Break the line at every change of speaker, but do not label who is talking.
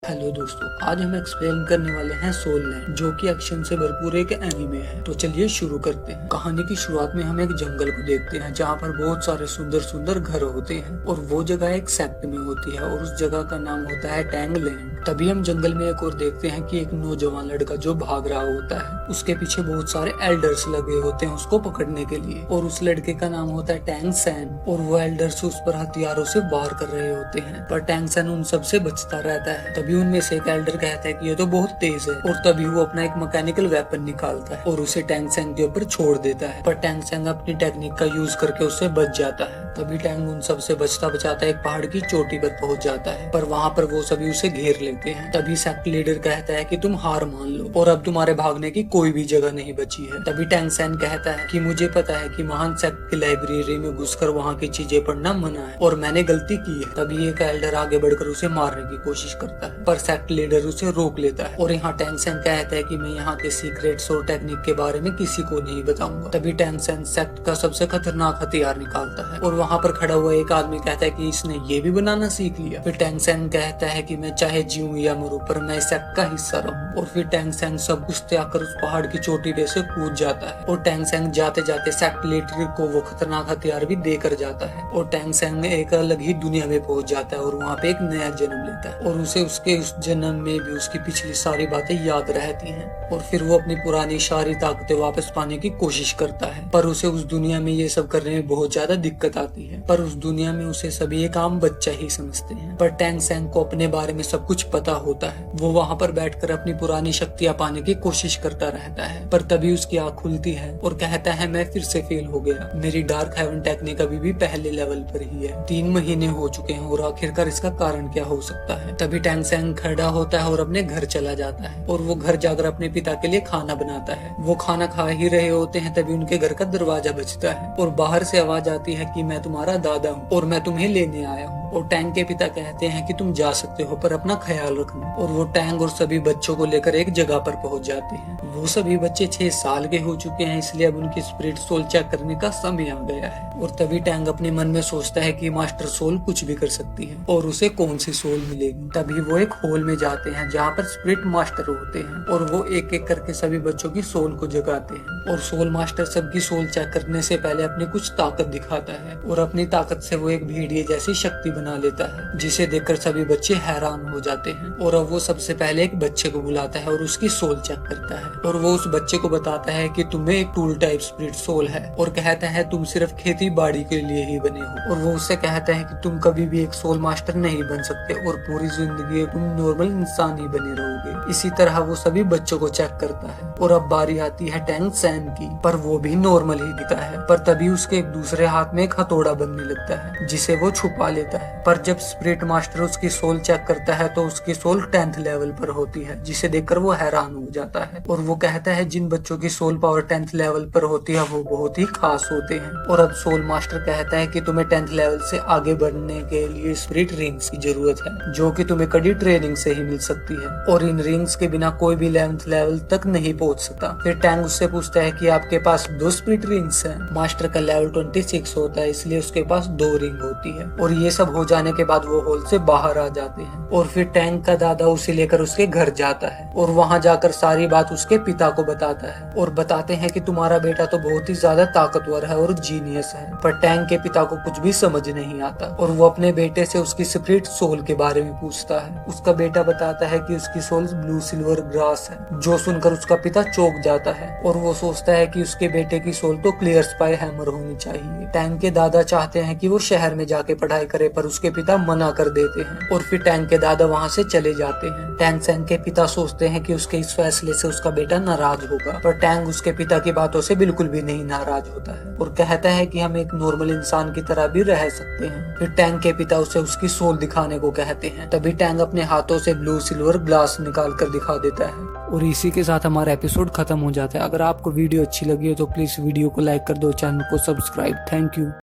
Hello दोस्तों, आज हम एक्सप्लेन करने वाले हैं सोल लैंड, जो कि एक्शन से भरपूर एक एनीमे है। तो चलिए शुरू करते हैं। कहानी की शुरुआत में हम एक जंगल को देखते हैं, जहाँ पर बहुत सारे सुंदर सुंदर घर होते हैं और वो जगह एक सेक्ट में होती है और उस जगह का नाम होता है टैंग लैंड। तभी हम जंगल में एक और देखते हैं कि एक नौजवान लड़का जो भाग रहा होता है, उसके पीछे बहुत सारे एल्डर्स लगे होते हैं उसको पकड़ने के लिए, और उस लड़के का नाम होता है टैंग सैन। और वो एल्डर्स उस पर हथियारों से वार कर रहे होते हैं, पर टैंग सैन उन सब से बचता रहता है। तभी उनमें से एक एल्डर कहता है कि ये तो बहुत तेज है, और तभी वो अपना एक मैकेनिकल वेपन निकालता है और उसे टैंग सैन के ऊपर छोड़ देता है। पर टैंग सैन अपनी टेक्निक का यूज करके उससे बच जाता है। तभी टैंग उन सब से बचता बचाता एक पहाड़ की चोटी पर पहुंच जाता है, पर वहाँ पर वो सभी उसे घेर लेते हैं। तभी सेक्ट लीडर कहता है कि तुम हार मान लो और अब तुम्हारे भागने की कोई भी जगह नहीं बची है। तभी टैंग सैन कहता है कि मुझे पता है कि महान सेक्ट की लाइब्रेरी में घुसकर वहाँ की चीजें पढ़ना मना है और मैंने गलती की है। तभी एक एल्डर आगे बढ़कर उसे मारने की कोशिश करता है, पर सेक्ट लीडर उसे रोक लेता है। और यहाँ टैंग सैन कहता है कि मैं यहाँ के सीक्रेट्स और टेक्निक के बारे में किसी को नहीं बताऊंगा। तभी टैंग सैन सेक्ट का सबसे खतरनाक हथियार निकालता है और वहाँ पर खड़ा हुआ एक आदमी कहता है कि इसने ये भी बनाना सीख लिया। फिर टैंग सैन कहता है कि मैं चाहे जीऊं या मरूं, पर मैं सेक्ट का हिस्सा रहूं। और फिर टैंग सैन सब कुछ त्याग कर उस पहाड़ की चोटी पे से कूद जाता है, और टैंग सैन जाते जाते सेक्ट लीडर को वो खतरनाक हथियार भी देकर जाता है। और टैंग सैन एक अलग ही दुनिया में पहुंच जाता है और वहाँ पे एक नया जन्म लेता है, और उसे उसके उस जन्म में भी उसकी पिछली सारी बातें याद रहती हैं। और फिर वो अपनी पुरानी सारी ताकतें वापस पाने की कोशिश करता है, पर उसे उस दुनिया में ये सब करने में बहुत ज्यादा दिक्कत आती है। पर उस दुनिया में उसे सभी एक आम बच्चा ही समझते हैं। पर टैंग सैन को अपने बारे में सब कुछ पता होता है। वो वहाँ पर बैठकर अपनी पुरानी शक्तियाँ पाने की कोशिश करता रहता है, पर तभी उसकी आँख खुलती है और कहता है मैं फिर से फेल हो गया। मेरी डार्क हेवन टेक्निक अभी भी पहले लेवल पर ही है। 3 महीने हो चुके हैं और आखिरकार इसका कारण क्या हो सकता है। तभी टैंग सैन खड़ा होता है और अपने घर चला जाता है, और वो घर जाकर अपने पिता के लिए खाना बनाता है। वो खाना खा ही रहे होते हैं, तभी उनके घर का दरवाजा बजता है और बाहर से आवाज आती है कि मैं तुम्हारा दादा हूँ और मैं तुम्हें लेने आया हूँ। और टैंग के पिता कहते हैं कि तुम जा सकते हो, पर अपना ख्याल रखना। और वो टैंग और सभी बच्चों को लेकर एक जगह पर पहुंच जाते हैं। वो सभी बच्चे 6 साल के हो चुके हैं, इसलिए अब उनकी स्पिरिट सोल चेक करने का समय आ गया है। और तभी टैंग अपने मन में सोचता है कि मास्टर सोल कुछ भी कर सकती है और उसे कौन सी सोल मिलेगी। तभी वो एक हॉल में जाते हैं जहाँ पर स्पिरिट मास्टर होते हैं, और वो एक एक करके सभी बच्चों की सोल को जगाते हैं। और सोल मास्टर सबकी सोल चेक करने से पहले अपनी कुछ ताकत दिखाता है, और अपनी ताकत से वो एक भेड़िए जैसी शक्ति बना लेता है, जिसे देखकर सभी बच्चे हैरान हो जाते हैं। और अब वो सबसे पहले एक बच्चे को बुलाता है और उसकी सोल चेक करता है, और वो उस बच्चे को बताता है कि तुम्हें एक टूल टाइप स्पिरिट सोल है, और कहता है तुम सिर्फ खेती बाड़ी के लिए ही बने हो। और वो उससे कहता है कि तुम कभी भी एक सोल मास्टर नहीं बन सकते और पूरी जिंदगी तुम नॉर्मल इंसान ही बने रहोगे। इसी तरह वो सभी बच्चों को चेक करता है। और अब बारी आती है टैंग सैन की, पर वो भी नॉर्मल ही दिखता है। पर तभी उसके एक दूसरे हाथ में एक हथौड़ा बनने लगता है, जिसे वो छुपा लेता है। पर जब स्पिरिट मास्टर उसकी सोल चेक करता है तो उसकी सोल 10th लेवल पर होती है, जिसे देखकर वो हैरान हो जाता है। और वो कहता है जिन बच्चों की सोल पावर 10th लेवल पर होती है वो बहुत ही खास होते हैं। और अब सोल मास्टर कहता है कि तुम्हें 10th लेवल से आगे बढ़ने के लिए स्पिरिट रिंग्स की जरूरत है, जो कि तुम्हें कड़ी ट्रेनिंग से ही मिल सकती है, और इन रिंग्स के बिना कोई भी 11th लेवल तक नहीं पहुंच सकता। फिर टैंग उससे पूछता है कि आपके पास 2 स्पिरिट रिंग्स हैं। मास्टर का लेवल 26 होता है, इसलिए उसके पास 2 रिंग होती है। और ये सब हो जाने के बाद वो हॉल से बाहर आ जाते हैं, और फिर टैंग का दादा उसे लेकर उसके घर जाता है, और वहाँ जाकर सारी बात उसके पिता को बताता है। और बताते हैं कि तुम्हारा बेटा तो बहुत ही ज्यादा ताकतवर है और जीनियस है। पर टैंग के पिता को कुछ भी समझ नहीं आता, और वो अपने बेटे से उसकी स्पिरिट सोल के बारे में पूछता है। उसका बेटा बताता है कि उसकी सोल ब्लू सिल्वर ग्रास है, जो सुनकर उसका पिता चौंक जाता है, और वो सोचता है कि उसके बेटे की सोल तो क्लियर स्पाई हैमर होनी चाहिए। टैंग के दादा चाहते हैं कि वो शहर में जाके पढ़ाई करे, पर उसके पिता मना कर देते हैं, और फिर टैंग के दादा वहाँ से चले जाते हैं। टैंग सैन के पिता सोचते हैं कि उसके इस फैसले से उसका बेटा नाराज होगा, पर टैंग उसके पिता की बातों से बिल्कुल भी नहीं नाराज होता है और कहता है कि हम एक नॉर्मल इंसान की तरह भी रह सकते हैं। फिर टैंग के पिता उसे उसकी सोल दिखाने को कहते हैं। तभी टैंग अपने हाथों से ब्लू सिल्वर ग्लास निकाल कर दिखा देता है, और इसी के साथ हमारा एपिसोड खत्म हो जाता है। अगर आपको वीडियो अच्छी लगी हो तो प्लीज वीडियो को लाइक कर दो, चैनल को सब्सक्राइब। Thank you.